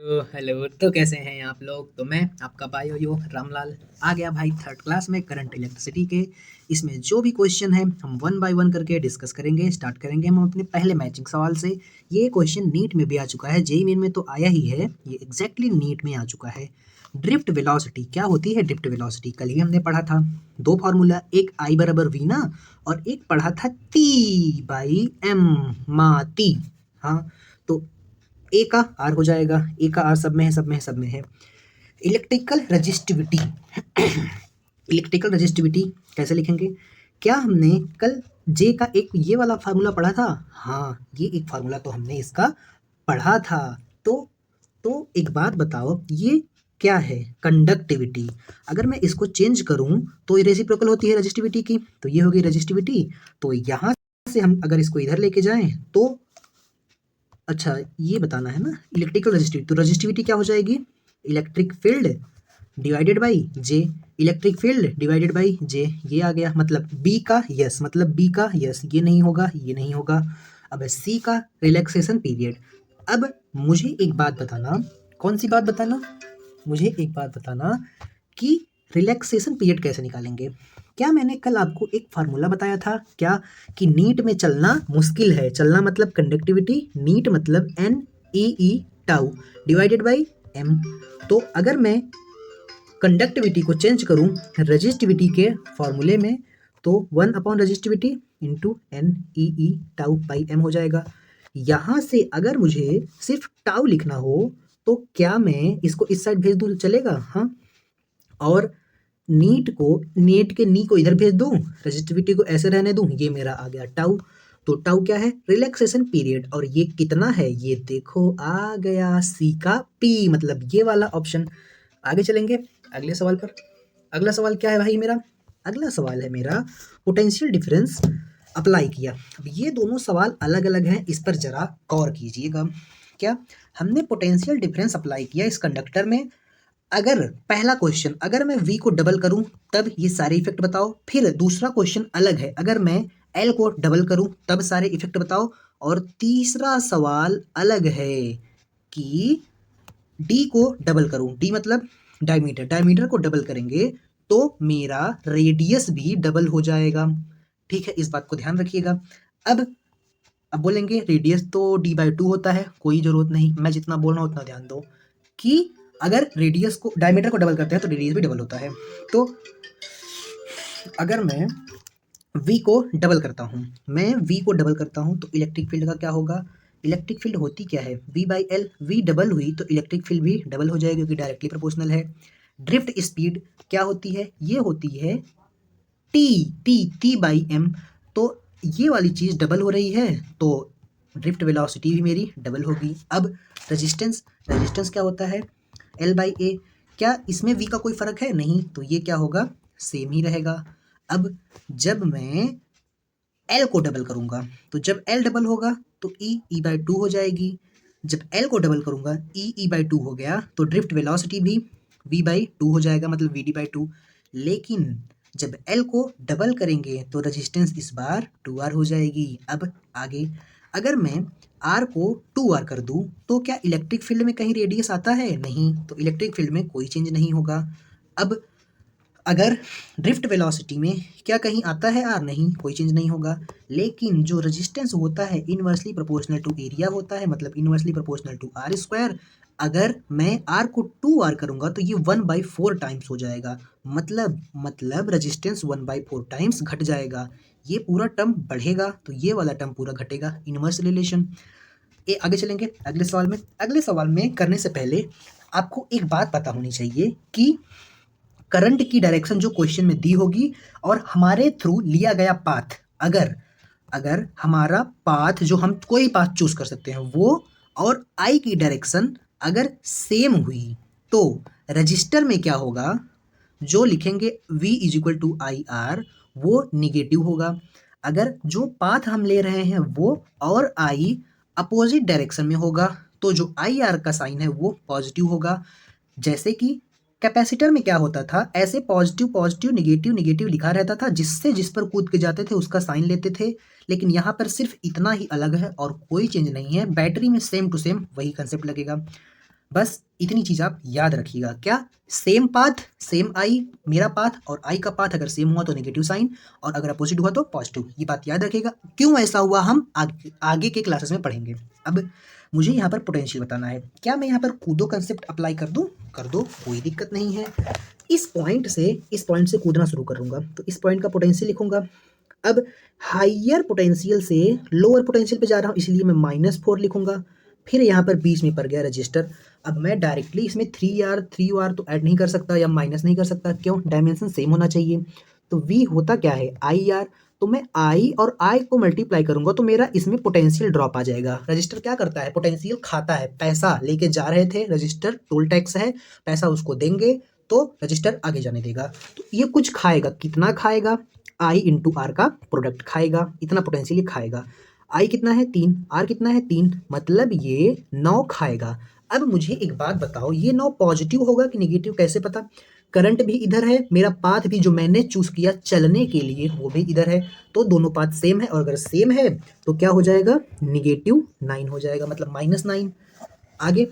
Hello. तो कैसे हैं आप लोग। तो मैं आपका बायो रामलाल आ गया भाई थर्ड क्लास में करंट इलेक्ट्रिसिटी के। इसमें जो भी क्वेश्चन है हम वन बाय वन करके डिस्कस करेंगे। स्टार्ट करेंगे हम अपने पहले मैचिंग सवाल से। ये क्वेश्चन नीट में भी आ चुका है, जेईई मेन में तो आया ही है, ये एग्जैक्टली नीट में आ चुका है। ड्रिफ्ट वेलोसिटी क्या होती है। ड्रिफ्ट वेलोसिटी कल ही हमने पढ़ा था। दो फार्मूला, एक आई बराबर वी ना, और एक पढ़ा था टी बाई एम माती। हाँ, तो ए का आर हो जाएगा, ए का आर सब में है, सब में है, सब में है। इलेक्ट्रिकल रजिस्टिविटी इलेक्ट्रिकल रजिस्टिविटी कैसे लिखेंगे। क्या हमने कल जे का एक ये वाला फार्मूला पढ़ा था। हाँ, ये एक फार्मूला तो हमने इसका पढ़ा था। तो एक बात बताओ, ये क्या है। कंडक्टिविटी। अगर मैं इसको चेंज करूं तो ये रेसिप्रोकल होती है रजिस्टिविटी की, तो ये होगी रजिस्टिविटी। तो यहाँ से हम अगर इसको इधर लेके जाएं तो अच्छा ये बताना है ना इलेक्ट्रिकल रजिस्टिविटी। तो रजिस्टिविटी क्या हो जाएगी, electric field divided by J. Electric field divided by J, ये आ गया। मतलब बी का यस, मतलब बी का यस, ये नहीं होगा, ये नहीं होगा। अब सी का रिलैक्सेशन पीरियड। अब मुझे एक बात बताना, कौन सी बात बताना, मुझे एक बात बताना कि रिलैक्सेशन पीरियड कैसे निकालेंगे। क्या मैंने कल आपको एक फार्मूला बताया था क्या, कि नीट में चलना मुश्किल है। चलना मतलब कंडक्टिविटी, नीट मतलब N E E tau divided by M. तो अगर मैं कंडक्टिविटी को चेंज करूं रजिस्टिविटी के फॉर्मूले में, तो one upon resistivity into N E E tau by M हो जाएगा। यहाँ से अगर मुझे सिर्फ टाउ लिखना हो तो क्या मैं इसको इस साइड भेज दूँ तो चलेगा। हाँ, और नीट के नी को इधर भेज दूं, रजिस्टिविटी को ऐसे रहने दूं, ये मेरा आ गया टाउ। तो टाउ क्या है, रिलैक्सेशन पीरियड। और ये कितना है, ये देखो आ गया सी का पी, मतलब ये वाला ऑप्शन। आगे चलेंगे अगले सवाल पर। अगला सवाल क्या है भाई मेरा, अगला सवाल है मेरा पोटेंशियल डिफरेंस अप्लाई किया। अब ये दोनों सवाल अलग अलग हैं, इस पर जरा गौर कीजिएगा। क्या हमने पोटेंशियल डिफरेंस अप्लाई किया इस कंडक्टर में। अगर पहला क्वेश्चन, अगर मैं v को डबल करूं तब ये सारे इफेक्ट बताओ। फिर दूसरा क्वेश्चन अलग है, अगर मैं l को डबल करूं तब सारे इफेक्ट बताओ। और तीसरा सवाल अलग है कि d को डबल करूं, d मतलब डायमीटर, डायमीटर को डबल करेंगे तो मेरा रेडियस भी डबल हो जाएगा। ठीक है, इस बात को ध्यान रखिएगा। अब बोलेंगे रेडियस तो d/2 होता है, कोई जरूरत नहीं, मैं जितना बोल रहा हूँ उतना ध्यान दो कि अगर रेडियस को डायमीटर को डबल करते हैं तो रेडियस भी डबल होता है। तो अगर मैं v को डबल करता हूँ, मैं v को डबल करता हूँ तो इलेक्ट्रिक फील्ड का क्या होगा। इलेक्ट्रिक फील्ड होती क्या है, v/l। v डबल हुई तो इलेक्ट्रिक फील्ड भी डबल हो जाएगी, क्योंकि डायरेक्टली प्रोपोर्शनल है। ड्रिफ्ट स्पीड क्या होती है, ये होती है t/m। तो ये वाली चीज़ डबल हो रही है तो ड्रिफ्ट वेलोसिटी भी मेरी डबल होगी। अब रेजिस्टेंस, रेजिस्टेंस क्या होता है, L/A। क्या इसमें v का कोई फर्क है, नहीं, तो ये क्या होगा, सेम ही रहेगा। अब जब मैं L को डबल करूंगा तो जब L डबल होगा तो E/2 हो जाएगी। जब L को डबल करूंगा E/2 हो गया तो ड्रिफ्ट वेलोसिटी भी v/2 हो जाएगा, मतलब vd/2। लेकिन जब L को डबल करेंगे तो रेजिस्टेंस इस बार 2r हो जाएगी। अब आगे, अगर मैं r को 2r कर दूं तो क्या इलेक्ट्रिक फील्ड में कहीं रेडियस आता है, नहीं, तो इलेक्ट्रिक फील्ड में कोई चेंज नहीं होगा। अब अगर ड्रिफ्ट वेलोसिटी में क्या कहीं आता है r, नहीं, कोई चेंज नहीं होगा। लेकिन जो रेजिस्टेंस होता है इनवर्सली प्रोपोर्शनल टू एरिया होता है, मतलब inversely proportional to r square. अगर मैं r को 2r करूंगा तो ये 1/4 टाइम्स हो जाएगा, मतलब रेजिस्टेंस 1/4 टाइम्स घट जाएगा। ये पूरा टर्म बढ़ेगा तो ये वाला टर्म पूरा घटेगा, इनवर्स रिलेशन। ये आगे चलेंगे अगले सवाल में। अगले सवाल में करने से पहले आपको एक बात पता होनी चाहिए कि करंट की डायरेक्शन जो क्वेश्चन में दी होगी और हमारे थ्रू लिया गया पाथ, अगर अगर हमारा पाथ जो हम कोई पाथ चूज कर सकते हैं वो और आई की डायरेक्शन अगर सेम हुई तो रजिस्टर में क्या होगा, जो लिखेंगे v is to I R वो निगेटिव होगा। अगर जो पाथ हम ले रहे हैं वो और आई अपोजिट डायरेक्शन में होगा तो जो आई आर का साइन है वो पॉजिटिव होगा। जैसे कि कैपेसिटर में क्या होता था, ऐसे पॉजिटिव पॉजिटिव निगेटिव निगेटिव लिखा रहता था, जिससे जिस पर कूद के जाते थे उसका साइन लेते थे। लेकिन यहाँ पर सिर्फ इतना ही अलग है और कोई चेंज नहीं है, बैटरी में सेम टू सेम वही कंसेप्ट लगेगा। बस इतनी चीज़ आप याद रखिएगा। क्या? सेम पाथ, सेम आई, मेरा पाथ और आई का पाथ अगर सेम हुआ तो नेगेटिव साइन, और अगर अपोजिट हुआ तो पॉजिटिव। ये बात याद रखिएगा। क्यों ऐसा हुआ हम आगे के क्लासेस में पढ़ेंगे। अब मुझे यहाँ पर पोटेंशियल बताना है। क्या मैं यहाँ पर कूदो कंसेप्ट अप्लाई कर दूँ? कर दो, कोई दिक्कत नहीं है। इस पॉइंट से कूदना शुरू करूँगा तो इस पॉइंट का पोटेंशियल लिखूंगा। अब हाइयर पोटेंशियल से लोअर पोटेंशियल पे जा रहा हूँ, इसलिए मैं -4 लिखूंगा। फिर यहाँ पर बीच में पड़ गया रजिस्टर। अब मैं डायरेक्टली इसमें 3R तो ऐड नहीं कर सकता या माइनस नहीं कर सकता। क्यों? डायमेंशन सेम होना चाहिए। तो V होता क्या है? IR। तो मैं I और I को मल्टीप्लाई करूंगा तो मेरा इसमें पोटेंशियल ड्रॉप आ जाएगा। रजिस्टर क्या करता है? पोटेंशियल खाता है। पैसा लेके जा रहे थे, रजिस्टर टोल टैक्स है, पैसा उसको देंगे तो रजिस्टर आगे जाने देगा। तो ये कुछ खाएगा। कितना खाएगा? I इंटू आर का प्रोडक्ट खाएगा। इतना पोटेंशियल खाएगा। I कितना है? 3। R कितना है? 3। मतलब ये 9 खाएगा। अब मुझे एक बात बताओ, ये 9 पॉजिटिव होगा कि नेगेटिव? कैसे पता? करंट भी इधर है, मेरा पाथ भी जो मैंने चूज किया चलने के लिए वो भी इधर है, तो दोनों पाथ सेम है। और अगर सेम है तो क्या हो जाएगा? -9 हो जाएगा, मतलब -9। आगे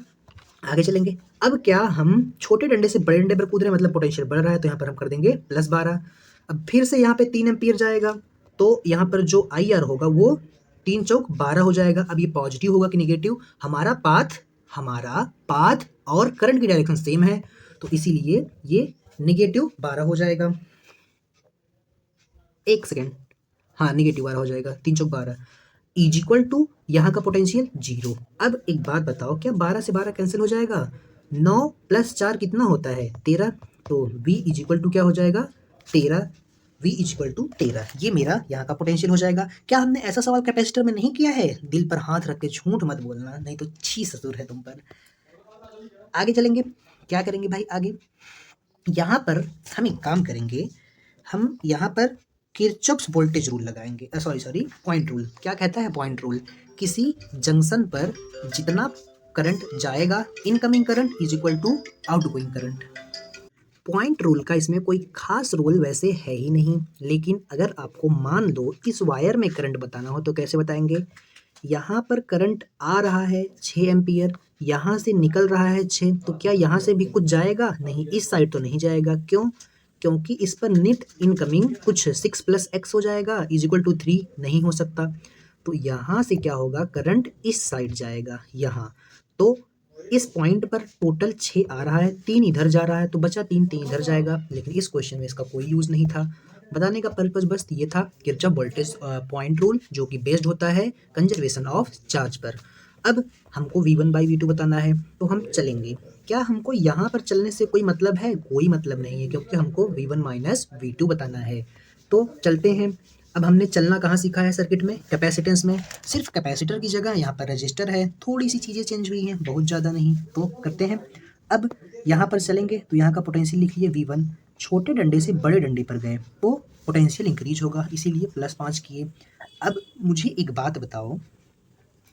आगे चलेंगे। अब क्या हम छोटे डंडे से बड़े डंडे पर कूद रहे हैं, मतलब पोटेंशियल बढ़ रहा है, तो यहाँ पर हम कर देंगे +12। अब फिर से यहाँ पे 3 एम्पियर जाएगा तो यहाँ पर जो IR होगा वो 3 चौक 12 हो जाएगा। अब ये पॉजिटिव होगा कि नेगेटिव? हमारा पाथ और करंट की डायरेक्शन सेम है, तो इसीलिए ये -12 हो जाएगा। एक सेकेंड, हाँ -12 हो जाएगा। 3 चौक 12 इज इक्वल टू यहाँ का पोटेंशियल 0। अब एक बात बताओ, क्या 12 से 12 कैंसिल हो जाएगा? 9 + 4 कितना होता है? 13। तो V इज इक्वल टू क्या हो जाएगा? 13। V is equal to 13। ये मेरा यहाँ का पोटेंशियल हो जाएगा। क्या हमने ऐसा सवाल कैपेसिटर में नहीं किया है? दिल पर हाथ रख के झूठ मत बोलना, नहीं तो छी ससुर है तुम पर। आगे चलेंगे। क्या करेंगे भाई आगे? यहाँ पर हम एक काम करेंगे, हम यहाँ पर किरचॉफ्स वोल्टेज रूल लगाएंगे। Sorry point rule. क्या कहता है पॉइंट रूल? किसी जंक्शन पर जितना करंट जाएगा, incoming current is equal to outgoing current. Point rule का इसमें कोई खास रोल वैसे है ही नहीं, लेकिन अगर आपको मान लो इस वायर में करंट बताना हो तो कैसे बताएंगे? यहाँ पर करंट आ रहा है 6 एम्पियर, यहाँ से निकल रहा है 6, तो क्या यहाँ से भी कुछ जाएगा? नहीं, इस साइड तो नहीं जाएगा। क्यों? क्योंकि इस पर नेट इनकमिंग कुछ 6 + x हो जाएगा इज इक्वल टू 3, नहीं हो सकता। तो यहाँ से क्या होगा? करंट इस साइड जाएगा यहाँ। तो इस पॉइंट पर टोटल 6 आ रहा है, 3 इधर जा रहा है, तो बचा 3 इधर जाएगा। लेकिन इस क्वेश्चन में इसका कोई यूज़ नहीं था। बताने का पर्पस बस ये था, किरचॉफ वोल्टेज पॉइंट रूल, जो कि बेस्ड होता है कंजर्वेशन ऑफ चार्ज पर। अब हमको V1/V2 बताना है, तो हम चलेंगे। क्या हमको यहाँ पर चलने से कोई मतलब है? कोई मतलब नहीं है, क्योंकि हमको V1 - V2 बताना है। तो चलते हैं। अब हमने चलना कहाँ सीखा है? सर्किट में, कैपेसिटेंस में। सिर्फ कैपेसिटर की जगह यहाँ पर रजिस्टर है, थोड़ी सी चीज़ें चेंज हुई हैं, बहुत ज़्यादा नहीं। तो करते हैं। अब यहाँ पर चलेंगे तो यहाँ का पोटेंशियल लिखिए V1। छोटे डंडे से बड़े डंडे पर गए तो पोटेंशियल इंक्रीज होगा, इसीलिए +5 किए। अब मुझे एक बात बताओ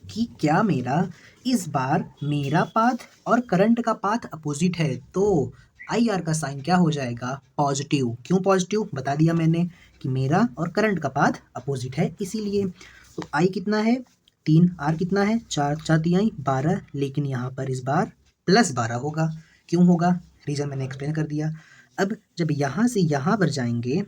कि क्या मेरा इस बार मेरा पाथ और करंट का पाथ अपोजिट है, तो IR का साइन क्या हो जाएगा? पॉजिटिव। क्यों पॉजिटिव? बता दिया मैंने कि मेरा और करंट का पाथ अपोजिट है, इसीलिए। तो I कितना है? 3। R कितना है? 4। 4 3 12। लेकिन यहाँ पर इस बार +12 होगा। क्यों होगा? रीज़न मैंने एक्सप्लेन कर दिया। अब जब यहाँ से यहाँ पर जाएंगे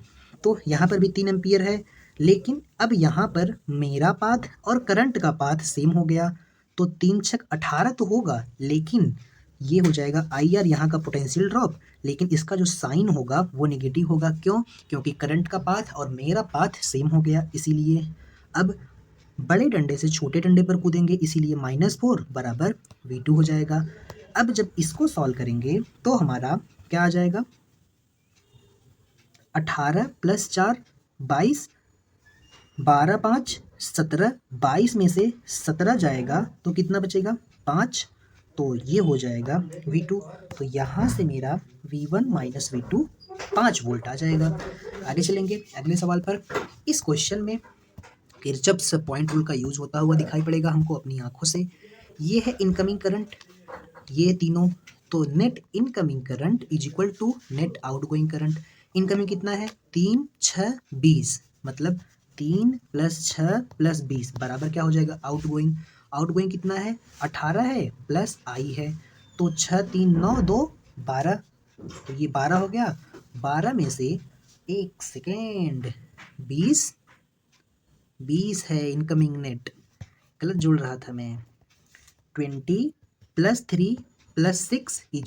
तो यहाँ पर भी 3 एम्पियर है, लेकिन अब यहाँ पर मेरा पाथ और करंट का पाथ सेम हो गया, तो 3 × 6 = 18 तो होगा, लेकिन ये हो जाएगा IR यहाँ का पोटेंशियल ड्रॉप, लेकिन इसका जो साइन होगा वो नेगेटिव होगा। क्यों? क्योंकि करंट का पाथ और मेरा पाथ सेम हो गया, इसीलिए। अब बड़े डंडे से छोटे डंडे पर कूदेंगे, इसीलिए -4 = V2 हो जाएगा। अब जब इसको सॉल्व करेंगे तो हमारा क्या आ जाएगा? 18 + 4 22, 12 5 17, 22 में से 17 जाएगा तो कितना बचेगा? 5। तो ये हो जाएगा V2। तो यहाँ से मेरा V1 - V2 5 वोल्ट आ जाएगा। आगे चलेंगे अगले सवाल पर। इस क्वेश्चन में किरचॉफ्स पॉइंट रूल का यूज होता हुआ दिखाई पड़ेगा हमको अपनी आंखों से। ये है इनकमिंग करंट, ये तीनों। तो net incoming current is equal to net outgoing current. Incoming कितना है? 3 6 20, मतलब 3 + 6 + 20 बराबर क्या हो जाएगा? आउटगोइंग। आउटगोइंग कितना है? 18 है प्लस I है। तो तो 6 3 9 2 12, तो ये 12 हो गया। 12 में से 1 सेकेंड 20 है इनकमिंग नेट, गलत जोड़ रहा था मैं। 20 + 3 + 6 =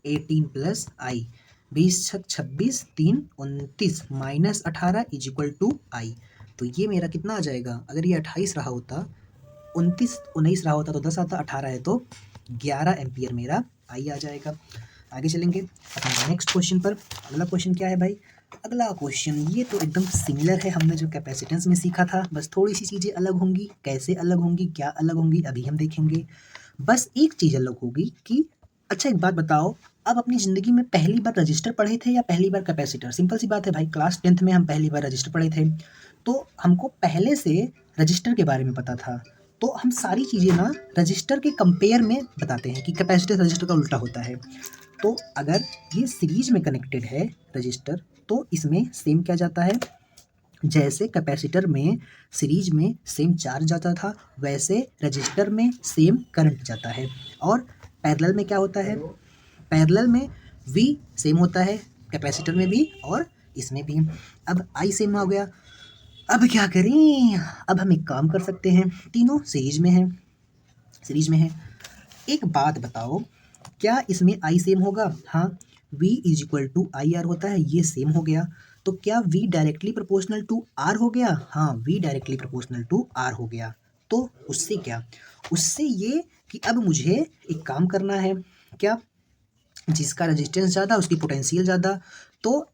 18 + I। 20 छक 26, 3 29 -18 = I। तो ये मेरा कितना आ जाएगा? अगर ये 28 रहा होता, 29 19 रहा होता तो 10 आता, 18 है तो 11 एम्पियर मेरा आई आ जाएगा। आगे चलेंगे अपने नेक्स्ट क्वेश्चन पर। अगला क्वेश्चन क्या है भाई? अगला क्वेश्चन ये तो एकदम सिमिलर है, हमने जो कैपेसिटेंस में सीखा था, बस थोड़ी सी चीज़ें अलग होंगी। कैसे अलग होंगी, क्या अलग होंगी, अभी हम देखेंगे। बस एक चीज़ अलग होगी कि अच्छा एक बात बताओ, अब अपनी ज़िंदगी में पहली बार रजिस्टर पढ़े थे या पहली बार कैपेसिटर? सिंपल सी बात है भाई, क्लास 10th में हम पहली बार रजिस्टर पढ़े थे, तो हमको पहले से रजिस्टर के बारे में पता था। तो हम सारी चीज़ें ना रजिस्टर के कंपेयर में बताते हैं कि कैपेसिटर रजिस्टर का उल्टा होता है। तो अगर ये सीरीज में कनेक्टेड है रजिस्टर, तो इसमें सेम क्या जाता है? जैसे कैपेसिटर में सीरीज में सेम चार्ज जाता था, वैसे रजिस्टर में सेम करंट जाता है। और पैरेलल में क्या होता है? पैरेलल में V सेम होता है, कैपेसिटर में भी और इसमें भी। अब I सेम हो गया, अब क्या करें? अब हम एक काम कर सकते हैं, तीनों सीरीज में है, सीरीज में है। एक बात बताओ, क्या इसमें I सेम होगा? हाँ, V = IR होता है, ये सेम हो गया। तो क्या V directly proportional to R हो गया? हाँ, V directly proportional to R हो गया। तो उससे क्या? उससे ये कि अब मुझे एक काम करना है, क्या? जिसका रेजिस्टेंस ज़्यादा उसकी पोटेंशियल ज़्यादा। तो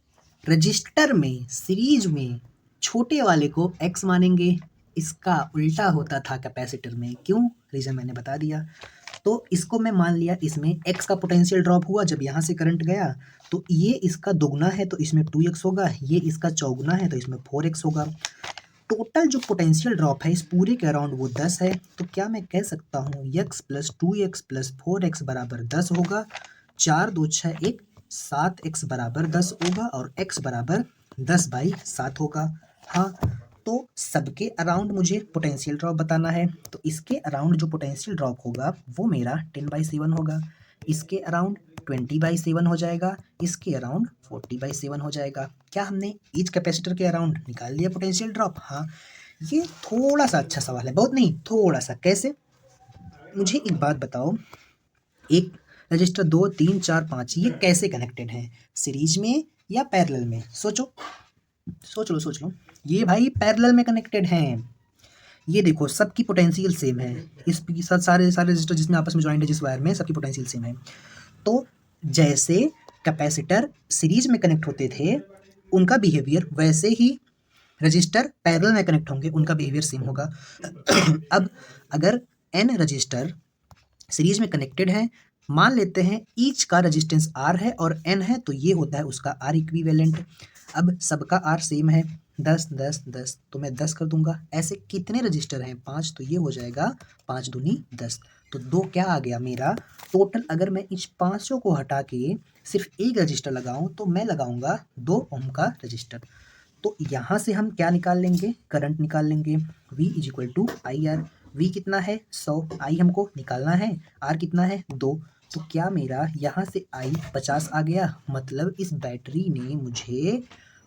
रजिस्टर में सीरीज में छोटे वाले को X मानेंगे, इसका उल्टा होता था कैपेसिटर में। क्यों? रीज़न मैंने बता दिया। तो इसको मैं मान लिया, इसमें X का पोटेंशियल ड्रॉप हुआ जब यहाँ से करंट गया, तो ये इसका दोगुना है तो इसमें 2x होगा, ये इसका चौगुना है तो इसमें 4x होगा। टोटल जो पोटेंशियल ड्रॉप है इस पूरे के अराउंड वो 10 है। तो क्या मैं कह सकता हूँ x + 2x + 4x = 10 होगा। 4 2 6 1 7x = 10 होगा और x = 10/7 होगा। हाँ, तो सबके अराउंड मुझे पोटेंशियल ड्रॉप बताना है, तो इसके अराउंड जो पोटेंशियल ड्रॉप होगा वो मेरा 10/7 होगा। इसके अराउंड 20/7 हो जाएगा, इसके अराउंड 40/7 हो जाएगा। क्या हमने ईच कैपेसिटर के अराउंड निकाल लिया पोटेंशियल ड्रॉप? हाँ, ये थोड़ा सा अच्छा सवाल है, बहुत नहीं, थोड़ा सा। कैसे? मुझे एक बात बताओ, एक रजिस्टर 2 3 4 5 ये कैसे कनेक्टेड हैं? सीरीज में या पैरेलल में? सोचो सोच लो सोच लो। ये भाई पैरेलल में कनेक्टेड हैं। ये देखो सबकी पोटेंशियल सेम है, इस सारे सारे रजिस्टर जिसमें आपस में ज्वाइंट है जिस वायर में, सबकी पोटेंशियल सेम है। तो जैसे कैपेसिटर सीरीज में कनेक्ट होते थे उनका बिहेवियर, वैसे ही रजिस्टर पैरेलल में कनेक्ट होंगे उनका बिहेवियर सेम होगा। अब अगर n रजिस्टर सीरीज में कनेक्टेड है, मान लेते हैं ईच का रेजिस्टेंस R है और n है, तो ये होता है उसका R इक्विवेलेंट। अब सबका R सेम है, 10 10 10, तो मैं 10 कर दूंगा। ऐसे कितने रजिस्टर हैं? 5, तो ये हो जाएगा 5 दूनी 10। तो 2 क्या आ गया मेरा टोटल? अगर मैं इस 500 को हटा के सिर्फ एक रजिस्टर लगाऊं तो मैं लगाऊंगा 2 ओम का रजिस्टर। तो यहाँ से हम क्या निकाल लेंगे? करंट निकाल लेंगे। V = IR। V कितना है? 100। I हमको निकालना है, R कितना है? 2। तो क्या मेरा यहाँ से I 50 आ गया? मतलब इस बैटरी ने मुझे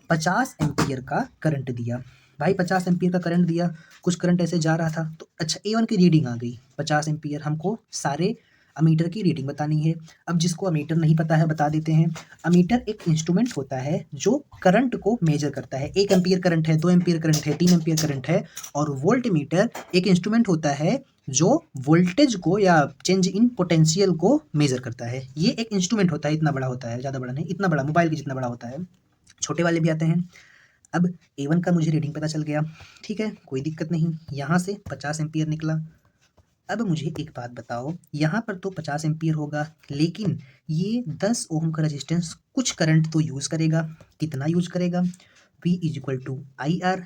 50 एम्पियर का करंट दिया। भाई 50 एम्पियर का करंट दिया, कुछ करंट ऐसे जा रहा था तो अच्छा A1 की रीडिंग आ गई 50 एम्पियर। हमको सारे अमीटर की रीडिंग बतानी है। अब जिसको अमीटर नहीं पता है बता देते हैं। अमीटर एक इंस्ट्रूमेंट होता है जो करंट को मेजर करता है। 1 एम्पियर करंट है, 2 एम्पियर करंट है, 3 एम्पियर करंट है। और वोल्ट मीटर एक इंस्ट्रूमेंट होता है जो वोल्टेज को या चेंज इन पोटेंशियल को मेजर करता है। ये एक इंस्ट्रूमेंट होता है, इतना बड़ा होता है, ज़्यादा बड़ा नहीं, इतना बड़ा, मोबाइल के जितना बड़ा होता है। छोटे वाले भी आते हैं। अब A1 का मुझे रीडिंग पता चल गया, ठीक है, कोई दिक्कत नहीं। यहाँ से 50 एम्पियर निकला। अब मुझे एक बात बताओ, यहाँ पर तो 50 एम्पियर होगा, लेकिन ये 10 ओम का रेजिस्टेंस कुछ करंट तो यूज़ करेगा। कितना यूज करेगा? V = IR।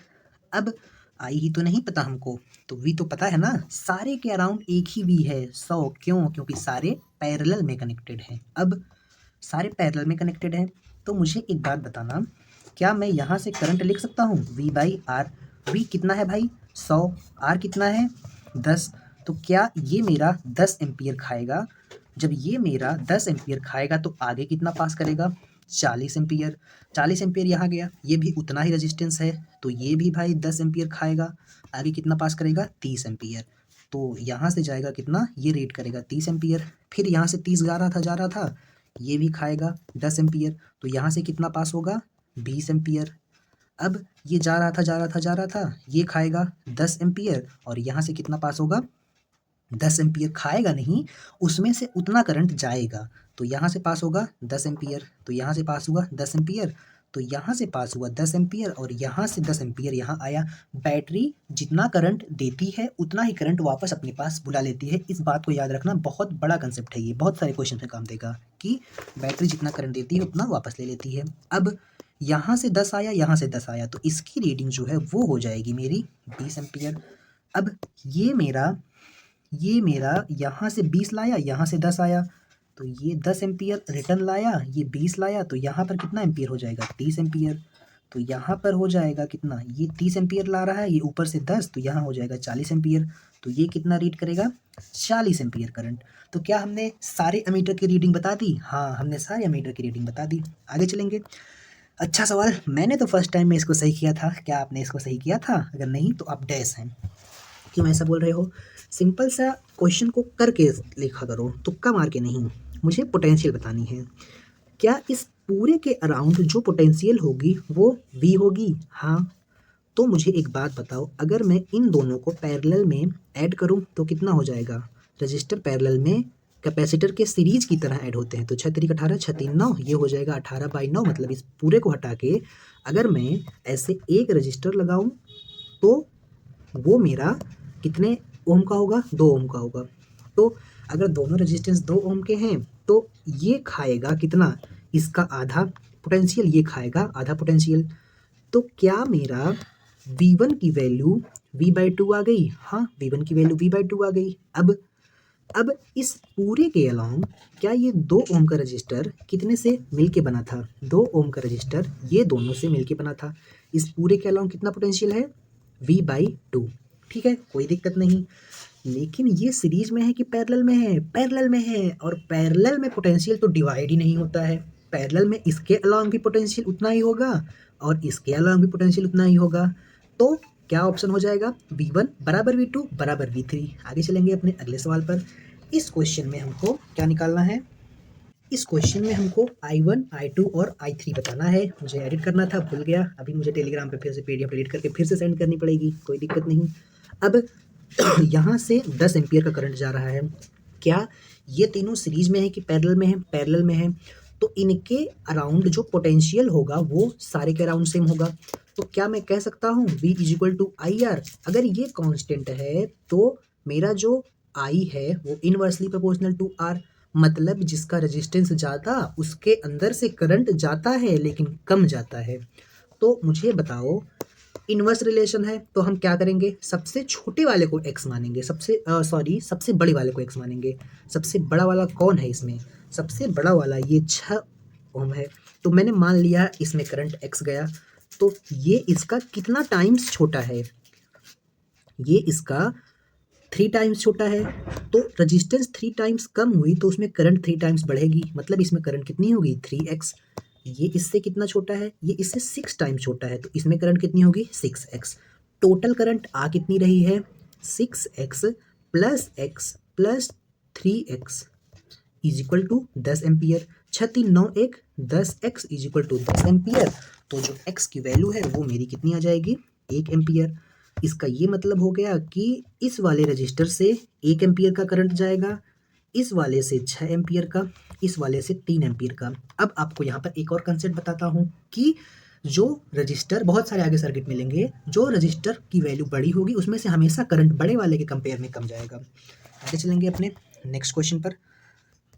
अब I ही तो नहीं पता हमको, तो V तो पता है ना। सारे के अराउंड एक ही V है, 100। क्यों? क्योंकि सारे पैरेलल में कनेक्टेड हैं। अब सारे पैरेलल में कनेक्टेड हैं, तो मुझे एक बात बताना, क्या मैं यहाँ से करंट लिख सकता हूँ? V/R। V कितना है भाई? 100। R कितना है? 10। तो क्या ये मेरा 10 एम्पियर खाएगा? जब ये मेरा 10 एम्पियर खाएगा तो आगे कितना पास करेगा, 40 एम्पियर। 40 एम्पियर यहाँ गया, ये भी उतना ही रेजिस्टेंस है, तो ये भी भाई 10 एम्पियर खाएगा, आगे कितना पास करेगा, 30 एम्पियर। तो यहाँ से जाएगा कितना, ये रीड करेगा 30 एम्पियर। फिर यहाँ से 30 जा रहा था, ये भी खाएगा 10 एम्पियर, तो यहाँ से कितना पास होगा, 20 एम्पियर। अब ये जा रहा था, ये खाएगा 10 एम्पियर और यहाँ से कितना पास होगा, 10 एम्पियर खाएगा नहीं, उसमें से उतना करंट जाएगा, तो यहाँ से पास होगा 10 एम्पियर, तो यहाँ से पास हुआ 10 एम्पियर, तो यहाँ से पास हुआ 10 एम्पियर और यहाँ से 10 एम्पियर यहाँ आया। बैटरी जितना करंट देती है उतना ही करंट वापस अपने पास बुला लेती है। इस बात को याद रखना, बहुत बड़ा कंसेप्ट है ये, बहुत सारे क्वेश्चन में काम देगा कि बैटरी जितना करंट देती है उतना वापस ले लेती है। अब यहाँ से 10 आया, यहाँ से 10 आया, तो इसकी रीडिंग जो है वो हो जाएगी मेरी 20 एम्पियर। अब ये मेरा यहाँ से 20 लाया, यहाँ से 10 आया, तो ये 10 एम्पियर रिटर्न लाया, ये 20 लाया, तो यहाँ पर कितना एम्पियर हो जाएगा, 30 एम्पियर। तो यहाँ पर हो जाएगा कितना, ये 30 एम्पियर ला रहा है, ये ऊपर से 10, तो यहाँ हो जाएगा 40 एम्पियर। तो ये कितना रीड करेगा, 40 एम्पियर करंट। तो क्या हमने सारे एमीटर की रीडिंग बता दी? हाँ, हमने सारे एमीटर की रीडिंग बता दी। आगे चलेंगे। अच्छा सवाल, मैंने तो फर्स्ट टाइम में इसको सही किया था, क्या आपने इसको सही किया था? अगर नहीं तो आप डैश हैं, क्यों ऐसा बोल रहे हो? सिंपल सा क्वेश्चन को करके लिखा करो, तुक्का मार के नहीं। मुझे पोटेंशियल बतानी है, क्या इस पूरे के अराउंड जो पोटेंशियल होगी वो V होगी? हाँ। तो मुझे एक बात बताओ, अगर मैं इन दोनों को पैरेलल में ऐड करूं तो कितना हो जाएगा? रजिस्टर पैरेलल में कैपेसिटर के सीरीज की तरह ऐड होते हैं, तो 6 3 18, 6 3 9, ये हो जाएगा 18/9। मतलब इस पूरे को हटा के अगर मैं ऐसे एक रजिस्टर लगाऊं तो वो मेरा कितने ओम का होगा, 2 ओम का होगा। तो अगर दोनों रेजिस्टेंस 2 ओम के हैं तो ये खाएगा कितना, इसका आधा पोटेंशियल, ये खाएगा आधा पोटेंशियल। तो क्या मेरा V1 की वैल्यू V/2 आ गई? हाँ, V1 की वैल्यू V/2 आ गई। अब इस पूरे के अलाउंग क्या ये 2 ओम का रजिस्टर कितने से मिलके बना था? 2 ओम का रजिस्टर ये दोनों से मिलके बना था। इस पूरे के अलाउंग कितना पोटेंशियल है? V/2। ठीक है, कोई दिक्कत नहीं। लेकिन ये सीरीज में है कि पैरेलल में है? पैरेलल में है, और पैरेलल में पोटेंशियल तो डिवाइड ही नहीं होता है। पैरेलल में इसके अलाउंग भी पोटेंशियल उतना ही होगा और इसके अलाउंग भी पोटेंशियल उतना ही होगा। तो क्या ऑप्शन हो जाएगा? V1 बराबर V2 बराबर V3। आगे चलेंगे अपने अगले सवाल पर। इस क्वेश्चन में हमको क्या निकालना है? इस क्वेश्चन में हमको I1, I2 और I3 बताना है। मुझे एडिट करना था, भूल गया। अभी मुझे टेलीग्राम पे फिर से PDF एडिट करके फिर से सेंड करनी पड़ेगी, कोई दिक्कत नहीं। अब यहाँ से 10 एम्पियर का करंट जा रहा है। क्या ये तीनों सीरीज में है कि पैरेलल में है? पैरेलल में है, तो इनके अराउंड जो पोटेंशियल होगा वो सारे के अराउंड सेम होगा। तो क्या मैं कह सकता हूँ V = IR? अगर ये कांस्टेंट है तो मेरा जो I है वो इनवर्सली प्रोपोर्शनल टू R, मतलब जिसका रेजिस्टेंस ज़्यादा उसके अंदर से करंट जाता है लेकिन कम जाता है। तो मुझे बताओ, इनवर्स रिलेशन है तो हम क्या करेंगे, सबसे छोटे वाले को x मानेंगे, सबसे बड़े वाले को x मानेंगे। सबसे बड़ा वाला कौन है इसमें? सबसे बड़ा वाला ये 6 ओम है। तो मैंने मान लिया इसमें करंट x गया, तो ये इसका कितना टाइम्स छोटा है? ये इसका 3 टाइम्स छोटा है। तो रजिस्टेंस 3 टाइम्स कम हुई तो उसमें करंट 3 टाइम्स बढ़ेगी, मतलब इसमें करंट कितनी होगी, 3x। ये इससे कितना छोटा है? ये इससे 6 टाइम्स छोटा है, तो इसमें करंट कितनी होगी, 6x। टोटल करंट आ कितनी रही है, 6x plus x plus 3x = 10 ampere. 6 3 9 1, 10x = 10 ampere. तो जो x की वैल्यू है वो मेरी कितनी आ जाएगी, 1 एम्पियर। इसका ये मतलब हो गया कि इस वाले रजिस्टर से 1 एम्पियर का करंट जाएगा, इस वाले से 6 एम्पियर का, इस वाले से 3 एम्पियर का। अब आपको यहाँ पर एक और कंसेप्ट बताता हूँ कि जो रजिस्टर, बहुत सारे आगे सर्किट मिलेंगे, जो रजिस्टर की वैल्यू बड़ी होगी उसमें से हमेशा करंट बड़े वाले के कंपेयर में कम जाएगा। आगे चलेंगे अपने नेक्स्ट क्वेश्चन पर।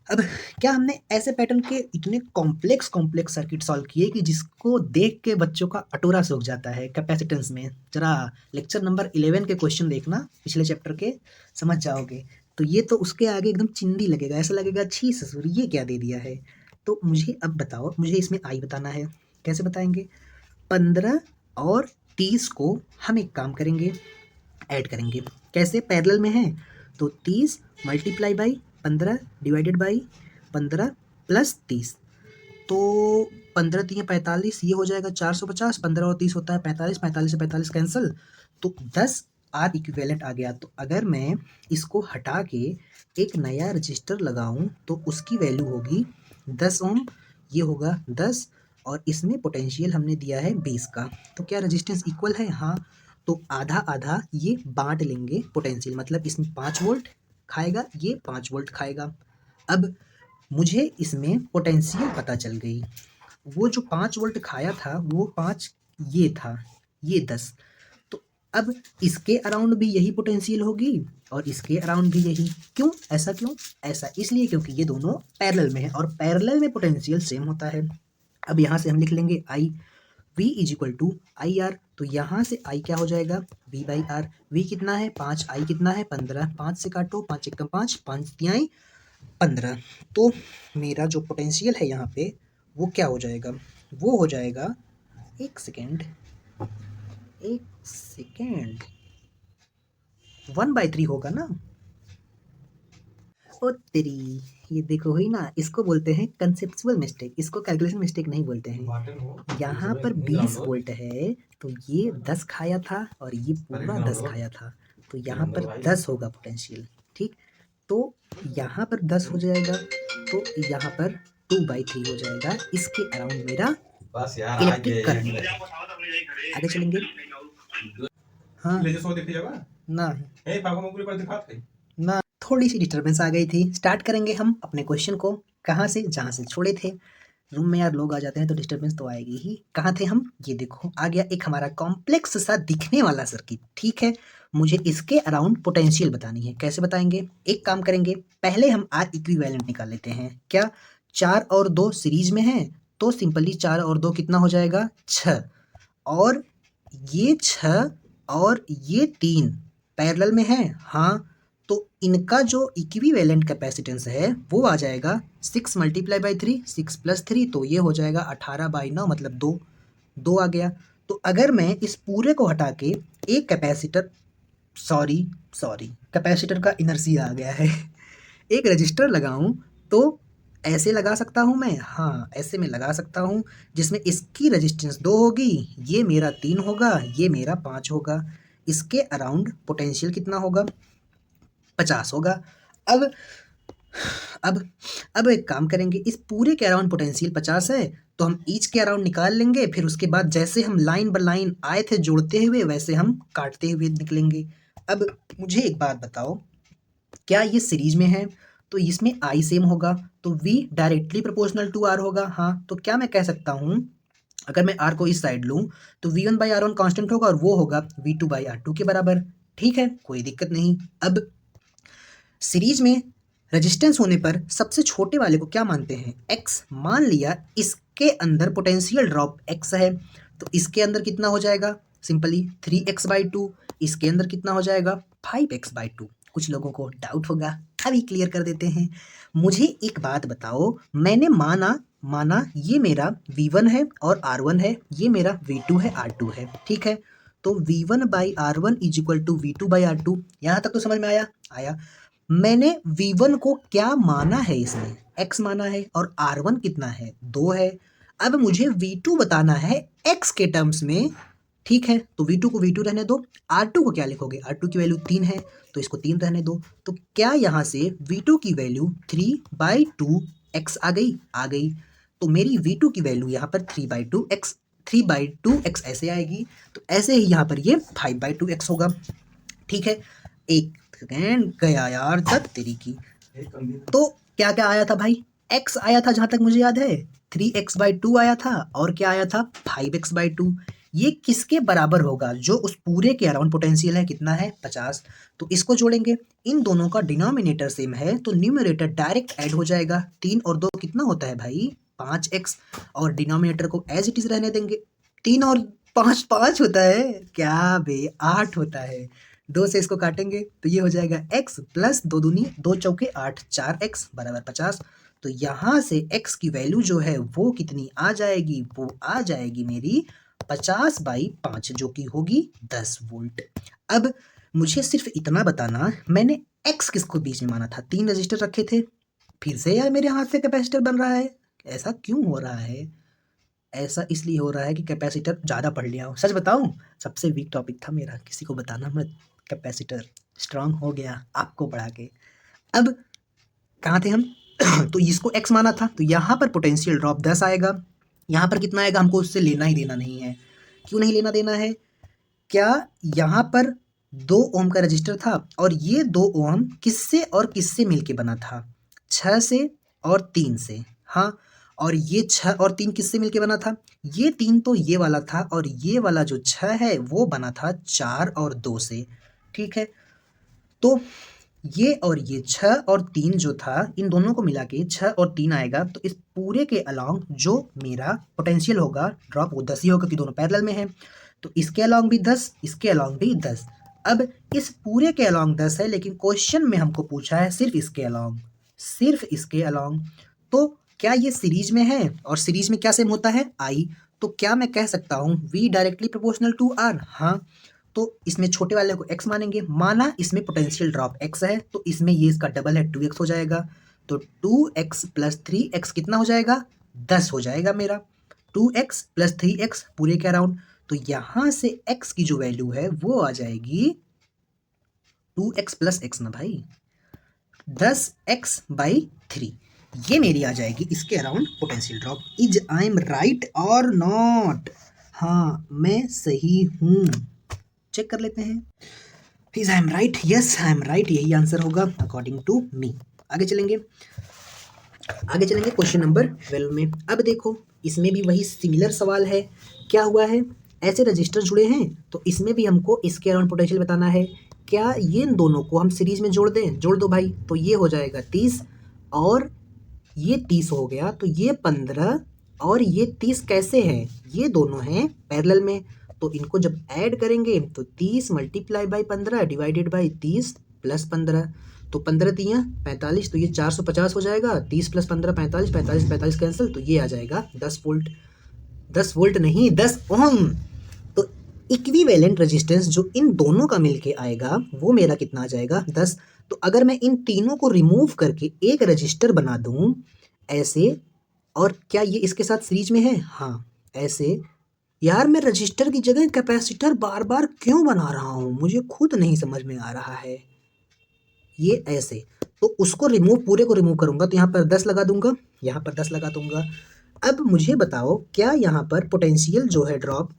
अब क्या हमने ऐसे पैटर्न के इतने कॉम्प्लेक्स सर्किट सॉल्व किए कि जिसको देख के बच्चों का अटोरा सूख जाता है कैपेसिटेंस में। जरा लेक्चर नंबर 11 के क्वेश्चन देखना, पिछले चैप्टर के, समझ जाओगे। तो ये तो उसके आगे एकदम चिंदी लगेगा, ऐसा लगेगा छी ससुर ये क्या दे दिया है। तो मुझे अब बताओ, मुझे इसमें आई बताना है। कैसे बताएंगे? 15 और 30 को हम एक काम करेंगे, ऐड करेंगे। कैसे? पैरेलल में है तो 30 × 15 डिवाइडेड बाई 15 प्लस 30, तो 15 3 45, ये हो जाएगा 450, 15 और 30 होता है 45, 45 से 45 कैंसिल, तो 10 आर इक्विवेलेंट आ गया। तो अगर मैं इसको हटा के एक नया रजिस्टर लगाऊं तो उसकी वैल्यू होगी 10 ओम, ये होगा 10, और इसमें पोटेंशियल हमने दिया है 20 का। तो क्या रेजिस्टेंस इक्वल है? हाँ, तो आधा आधा ये बांट लेंगे पोटेंशियल, मतलब इसमें 5 वोल्ट खाएगा, ये 5 वोल्ट खाएगा। अब मुझे इसमें पोटेंशियल पता चल गई, वो जो 5 वोल्ट खाया था वो 5 ये था, ये 10, तो अब इसके अराउंड भी यही पोटेंशियल होगी और इसके अराउंड भी यही। क्यों? ऐसा क्यों? ऐसा इसलिए क्योंकि ये दोनों पैरेलल में है और पैरेलल में पोटेंशियल सेम होता है। अब यहाँ से हम लिख लेंगे I V is equal to I R, तो यहाँ से I क्या हो जाएगा? V by are. V कितना है? 5, I कितना है? 15, 5 से काटो, 5 एकम 5, 5 तिहाई 15, तो मेरा जो पोटेंशियल है यहाँ पे वो क्या हो जाएगा? वो हो जाएगा, एक सेकेंड, 1/3 होगा ना? ओ तेरी, ये देखो हुई ना, इसको बोलते हैं कंसेप्चुअल मिस्टेक, इसको कैलकुलेशन मिस्टेक नहीं बोलते हैं। यहाँ पर 20 वोल्ट है तो ये 10 खाया था और ये पूरा 10 खाया था, तो यहाँ पर 10 होगा पोटेंशियल, ठीक। तो यहाँ पर 10 हो जाएगा, तो यहाँ पर 2/3 हो जाएगा, इसके अराउंड मेरा इलेक्ट्रिक करंट। आगे चलेंगे। हाँ ना ना, थोड़ी सी डिस्टर्बेंस आ गई थी। स्टार्ट करेंगे हम अपने क्वेश्चन को, कहाँ से? जहाँ से छोड़े थे। रूम में यार लोग आ जाते हैं तो डिस्टर्बेंस तो आएगी ही। कहाँ थे हम? ये देखो आ गया एक हमारा कॉम्प्लेक्स सा दिखने वाला सर्किट, ठीक है। मुझे इसके अराउंड पोटेंशियल बतानी है। कैसे बताएंगे? एक काम करेंगे, पहले हम आर इक्विवेलेंट निकाल लेते हैं। क्या 4 और 2 सीरीज में है? तो सिंपली 4 और 2 कितना हो जाएगा? 6, और ये 6 और ये 3 पैरेलल में है। हाँ, तो इनका जो इक्विवेलेंट कैपेसिटेंस है वो आ जाएगा 6 मल्टीप्लाई बाई 3, 6 प्लस 3, तो ये हो जाएगा 18/9, मतलब 2 आ गया। तो अगर मैं इस पूरे को हटा के एक कैपेसिटर, सॉरी कैपेसिटर का इनर्शिया आ गया है, एक रजिस्टर लगाऊं तो ऐसे लगा सकता हूं मैं? हाँ, ऐसे में लगा सकता हूं, जिसमें इसकी रेजिस्टेंस 2 होगी, ये मेरा 3 होगा, ये मेरा 5 होगा। इसके अराउंड पोटेंशियल कितना होगा? 50 होगा। अब अब अब एक काम करेंगे, इस पूरे के अराउंड पोटेंशियल 50 है तो हम ईच के अराउंड निकाल लेंगे, फिर उसके बाद जैसे हम लाइन बाय लाइन आए थे जोड़ते हुए, वैसे हम काटते हुए निकलेंगे। अब मुझे एक बात बताओ, क्या ये सीरीज में है? तो इसमें आई सेम होगा, तो V directly proportional to R होगा। हाँ, तो क्या मैं कह सकता हूँ, अगर मैं R को इस साइड लूँ तो V1/R1 कांस्टेंट होगा और वो होगा V2/R2 के बराबर। ठीक है, कोई दिक्कत नहीं। अब सीरीज में रेजिस्टेंस होने पर सबसे छोटे वाले को क्या मानते हैं? X। मान लिया इसके अंदर पोटेंशियल ड्रॉप X है, तो इसके अंदर कितना हो जाएगा? Simply 3x/2। इसके अंदर कितना हो जाएगा? 5x/2। कुछ लोगों को डाउट होगा, अभी क्लियर कर देते हैं। मुझे एक बात बताओ, मैंने माना ये मेरा V1 है और R1 है, ये मेरा V2 है, R2 है, ठीक है। तो V1/R1 is equal to V2/R2। यहाँ तक तो समझ में आया। मैंने V1 को क्या माना है? इसमें X माना है और R1 कितना है? 2 है। अब मुझे V2 बताना है X के टर्म्स में, ठीक है। तो V2 को V2 रहने दो, R2 को क्या लिखोगे? R2 की वैल्यू 3 है तो इसको 3 रहने दो। तो क्या यहाँ से V2 की वैल्यू 3/2x आ गई। तो मेरी V2 की वैल्यू यहाँ पर 3/2x ऐसे आएगी, तो ऐसे ही यहाँ पर ये 5/2x होगा, ठीक है। एक सेकेंड गया यार, दत्त तेरी की। तो क्या क्या आया था भाई? x आया था, जहां तक मुझे याद है 3x/2 आया था, और क्या आया था? 5x/2। ये किसके बराबर होगा? जो उस पूरे के अराउंड पोटेंशियल है, कितना है? 50। तो इसको जोड़ेंगे, इन दोनों का डिनोमिनेटर सेम है तो न्यूमरेटर डायरेक्ट ऐड हो जाएगा। 3 और 2 कितना होता है भाई? 5x, और डिनोमिनेटर को एज इट इज रहने देंगे। 3 और 5 5 होता है क्या बे? 8 होता है। 2 से इसको काटेंगे तो ये हो जाएगा x प्लस 2 दूनी 2 चौके 8, 4x बराबर 50। तो यहाँ से x की वैल्यू जो है वो कितनी आ जाएगी? वो आ जाएगी मेरी 50/5, जो कि होगी 10 वोल्ट। अब मुझे सिर्फ इतना बताना, मैंने एक्स किसको बीच में माना था? 3 रजिस्टर रखे थे। फिर से यार मेरे हाथ से कैपेसिटर बन रहा है, ऐसा क्यों हो रहा है? ऐसा इसलिए हो रहा है कि कैपेसिटर ज़्यादा पढ़ लिया हूँ। सच बताऊँ, सबसे वीक टॉपिक था मेरा, किसी को बताना मत। कैपेसिटर स्ट्रांग हो गया आपको पढ़ा के। अब कहाँ थे हम? तो इसको एक्स माना था, तो यहाँ पर पोटेंशियल ड्रॉप 10 आएगा। यहाँ पर कितना आएगा हमको उससे लेना ही देना नहीं है। क्यों नहीं लेना देना है? क्या यहाँ पर 2 ओम का रजिस्टर था और ये 2 ओम किससे और किससे मिलके बना था? 6 से और 3 से। हाँ, और ये 6 और 3 किससे मिलके बना था? ये 3 तो ये वाला था और ये वाला जो 6 है वो बना था 4 और 2 से। ठीक है, तो ये और ये 6 और 3 जो था, इन दोनों को मिला के 6 और 3 आएगा। तो इस पूरे के अलोंग जो मेरा पोटेंशियल होगा ड्रॉप, वो 10 ही होगा कि दोनों पैरेलल में है। तो इसके अलोंग भी 10, इसके अलोंग भी 10। अब इस पूरे के अलोंग 10 है, लेकिन क्वेश्चन में हमको पूछा है सिर्फ इसके अलोंग, सिर्फ इसके अलोंग। तो क्या ये सीरीज में है? और सीरीज में क्या सेम होता है? आई। तो क्या मैं कह सकता हूँ V directly proportional to R? हाँ, तो इसमें छोटे वाले को x मानेंगे। माना इसमें पोटेंशियल ड्रॉप x है, तो इसमें ये इसका डबल है 2x हो जाएगा। तो 2x प्लस 3x कितना हो जाएगा? 10 हो जाएगा मेरा। 2x प्लस 3x पूरे के अराउंड। तो यहाँ से x की जो वैल्यू है वो आ जाएगी 2x प्लस x ना भाई, 10x/3। ये मेरी आ जाएगी इसके around potential drop. Is I am right और नॉट? हाँ, मैं सही हूँ, चेक कर लेते हैं। Please I am right, yes I am right, यही आंसर होगा अकॉर्डिंग टू मी। आगे चलेंगे, आगे चलेंगे क्वेश्चन नंबर 12 में। अब देखो, इसमें भी वही सिमिलर सवाल है। क्या हुआ है? ऐसे रजिस्टर जुड़े हैं, तो इसमें भी हमको इसके अराउंड पोटेंशियल बताना है। क्या ये इन दोनों को हम सीरीज में जोड़ दें? जोड़ दो भाई, तो ये हो जाएगा 30 और ये 30 हो गया, तो ये 15 और ये 30 कैसे हैं? ये दोनों हैं पैरेलल में, तो इनको जब ऐड करेंगे तो 30 multiply by 15 divided by 30 plus 15, तो 15 तियाँ 45, तो ये 450 हो जाएगा। 30 प्लस 15 45, 45 45 कैंसिल, तो ये आ जाएगा 10 वोल्ट। 10 वोल्ट नहीं, 10 ओम। तो इक्विवेलेंट रेजिस्टेंस जो इन दोनों का मिलके आएगा वो मेरा कितना आ जाएगा? 10। तो अगर मैं इन तीनों को रिमूव करके एक रजिस्टर बना दूं ऐसे, और क्या ये इसके साथ सीरीज में है? हाँ, ऐसे। यार मैं रजिस्टर की जगह कैपेसिटर बार बार क्यों बना रहा हूँ, मुझे खुद नहीं समझ में आ रहा है। ये ऐसे, तो उसको रिमूव, पूरे को रिमूव करूंगा तो यहाँ पर 10 लगा दूंगा, यहाँ पर 10 लगा दूंगा। अब मुझे बताओ, क्या यहाँ पर पोटेंशियल जो है ड्रॉप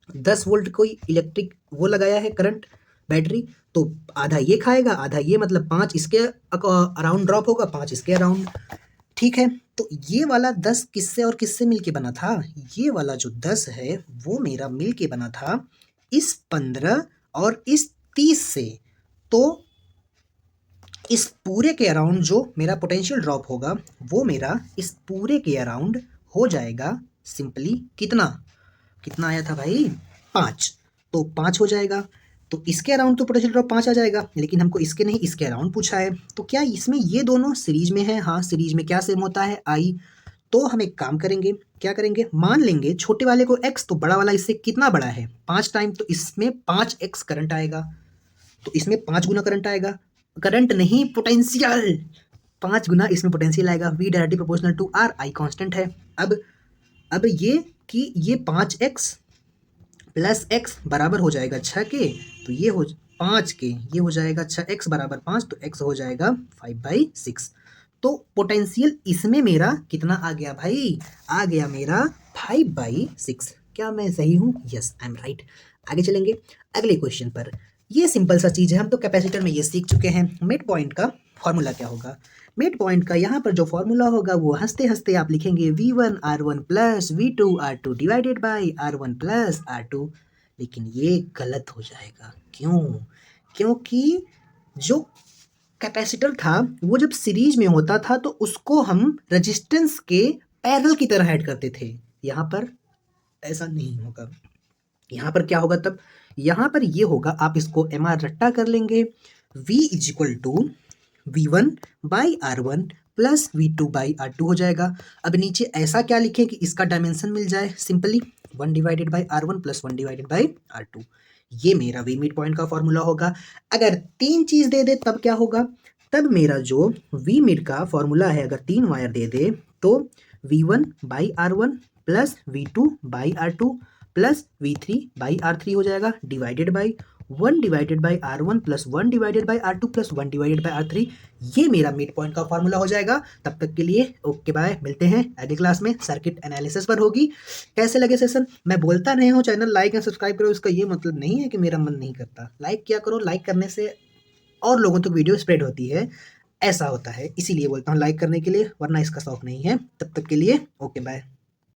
10 वोल्ट कोई इलेक्ट्रिक वो लगाया है करंट बैटरी, तो आधा ये खाएगा आधा ये, मतलब 5 इसके अराउंड ड्रॉप होगा, 5 इसके अराउंड। ठीक है, तो ये वाला 10 किससे और किससे मिलके बना था? ये वाला जो 10 है वो मेरा मिलके बना था इस 15 और इस 30 से। तो इस पूरे के अराउंड जो मेरा पोटेंशियल ड्रॉप होगा वो मेरा इस पूरे के अराउंड हो जाएगा सिंपली कितना? कितना आया था भाई? 5। तो 5 हो जाएगा। तो इसके अराउंड तो पोटेंशियल ड्रॉप 5 आ जाएगा, लेकिन हमको इसके नहीं इसके अराउंड पूछा है। तो क्या इसमें ये दोनों सीरीज में है? हाँ, सीरीज में क्या सेम होता है? आई। तो हम एक काम करेंगे, क्या करेंगे? मान लेंगे छोटे वाले को x, तो बड़ा वाला इससे कितना बड़ा है? 5 टाइम, तो इसमें 5x करंट आएगा, तो इसमें 5 गुना करंट आएगा। करंट नहीं, पोटेंशियल। 5 गुना इसमें पोटेंशियल आएगा। V directly proportional to R, I constant है। अब ये कि ये 5x प्लस x बराबर हो जाएगा 6 के, तो ये हो 5 के, ये हो जाएगा 6x बराबर 5, तो x हो जाएगा 5/6। तो पोटेंशियल इसमें मेरा कितना आ गया भाई? आ गया मेरा 5/6। क्या मैं सही हूँ? Yes, I am right. आगे चलेंगे अगले क्वेश्चन पर। ये सिंपल सा चीज़ है, हम तो कैपेसिटर में ये सीख चुके हैं। मिड पॉइंट का फॉर्मूला क्या होगा? मिड पॉइंट का यहाँ पर जो फॉर्मूला होगा वो हंसते हंसते आप लिखेंगे V1R1 plus V2R2 divided by R1 plus R2। लेकिन ये गलत हो जाएगा। क्यों? क्योंकि जो कैपेसिटर था वो जब सीरीज में होता था तो उसको हम रेजिस्टेंस के पैरेलल की तरह ऐड करते थे। यहाँ पर ऐसा नहीं होगा। यहाँ पर क्या होगा तब? यहाँ पर ये होगा, आप इसको MR रट्टा कर लेंगे, V is equal to V1/R1 plus V2/R2 हो जाएगा। अब नीचे ऐसा क्या लिखें कि इसका डायमेंशन मिल जाए? Simply 1 divided by R1 plus 1 divided by R2। ये मेरा वी मिड पॉइंट का फॉर्मूला होगा। अगर 3 चीज़ दे दे तब क्या होगा? तब मेरा जो वी मिड का फॉर्मूला है, अगर 3 वायर दे दे तो V1/R1 plus V2/R2 plus V3/R3 हो जाएगा, divided by 1/R1 plus 1/R2 plus 1/R3। ये मेरा मिड पॉइंट का फॉर्मूला हो जाएगा। तब तक के लिए ओके बाय, मिलते हैं अगली क्लास में, सर्किट एनालिसिस पर होगी। कैसे लगे सेशन? मैं बोलता नहीं हूँ चैनल लाइक एंड सब्सक्राइब करो, इसका ये मतलब नहीं है कि मेरा मन नहीं करता। लाइक किया करो, लाइक करने से और लोगों तक वीडियो स्प्रेड होती है, ऐसा होता है, इसीलिए बोलता हूँ लाइक करने के लिए, वरना इसका शौक नहीं है। तब तक के लिए ओके बाय।